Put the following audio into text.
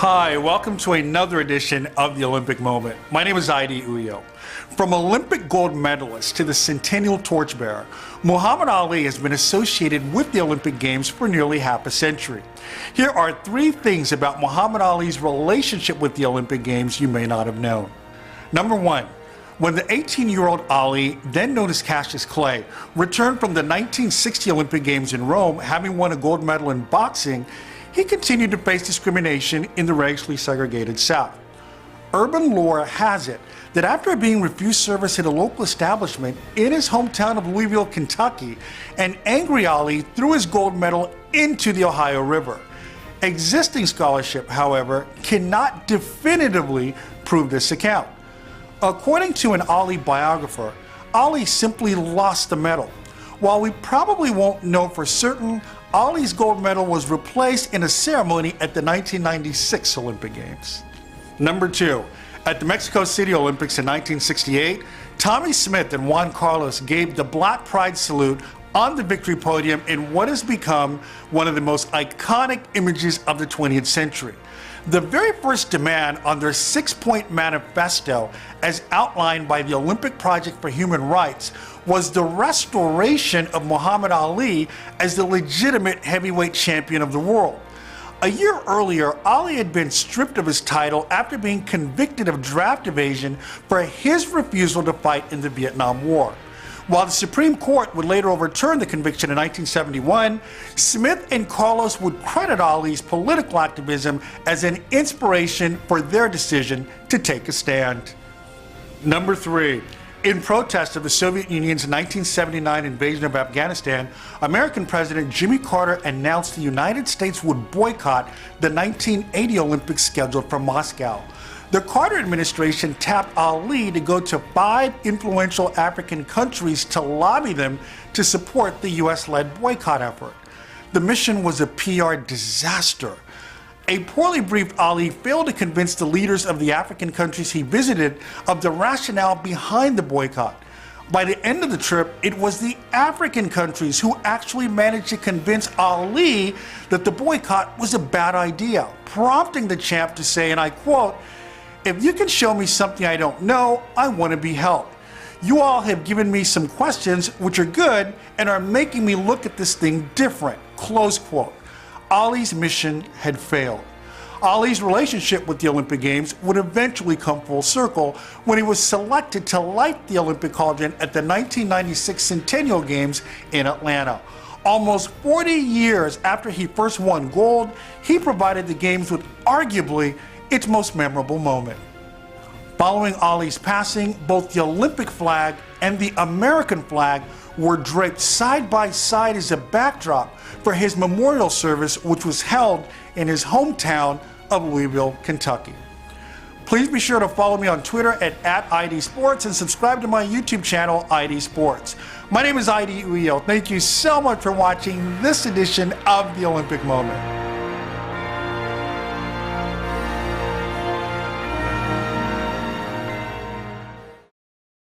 Hi, welcome to another edition of the Olympic Moment. My name is Aidi Uyo. From Olympic gold medalist to the Centennial torchbearer, Muhammad Ali has been associated with the Olympic Games for nearly half a century. Here are 3 things about Muhammad Ali's relationship with the Olympic Games you may not have known. Number 1. When the 18-year-old Ali, then known as Cassius Clay, returned from the 1960 Olympic Games in Rome, having won a gold medal in boxing, he continued to face discrimination in the racially segregated South. Urban lore has it that after being refused service at a local establishment in his hometown of Louisville, Kentucky, an angry Ali threw his gold medal into the Ohio River. Existing scholarship, however, cannot definitively prove this account. According to an Ali biographer, Ali simply lost the medal. While we probably won't know for certain, Ali's gold medal was replaced in a ceremony at the 1996 Olympic Games. Number 2. At the Mexico City Olympics in 1968, Tommie Smith and Juan Carlos gave the Black Pride salute on the victory podium in what has become one of the most iconic images of the 20th century. The very first demand on their 6-point manifesto, as outlined by the Olympic Project for Human Rights, was the restoration of Muhammad Ali as the legitimate heavyweight champion of the world. A year earlier, Ali had been stripped of his title after being convicted of draft evasion for his refusal to fight in the Vietnam War. While the Supreme Court would later overturn the conviction in 1971, Smith and Carlos would credit Ali's political activism as an inspiration for their decision to take a stand. Number 3. In protest of the Soviet Union's 1979 invasion of Afghanistan, American President Jimmy Carter announced the United States would boycott the 1980 Olympics scheduled for Moscow. The Carter administration tapped Ali to go to 5 influential African countries to lobby them to support the US-led boycott effort. The mission was a PR disaster. A poorly briefed Ali failed to convince the leaders of the African countries he visited of the rationale behind the boycott. By the end of the trip, it was the African countries who actually managed to convince Ali that the boycott was a bad idea, prompting the champ to say, and I quote, "If you can show me something I don't know, I want to be helped. You all have given me some questions which are good and are making me look at this thing different." Close quote. Ali's mission had failed. Ali's relationship with the Olympic Games would eventually come full circle when he was selected to light the Olympic cauldron at the 1996 Centennial Games in Atlanta. Almost 40 years after he first won gold, he provided the Games with arguably its most memorable moment. Following Ali's passing, both the Olympic flag and the American flag were draped side by side as a backdrop for his memorial service, which was held in his hometown of Louisville, Kentucky. Please be sure to follow me on Twitter at @IDSports and subscribe to my YouTube channel, ID Sports. My name is Aidi Uyo. Thank you so much for watching this edition of the Olympic Moment.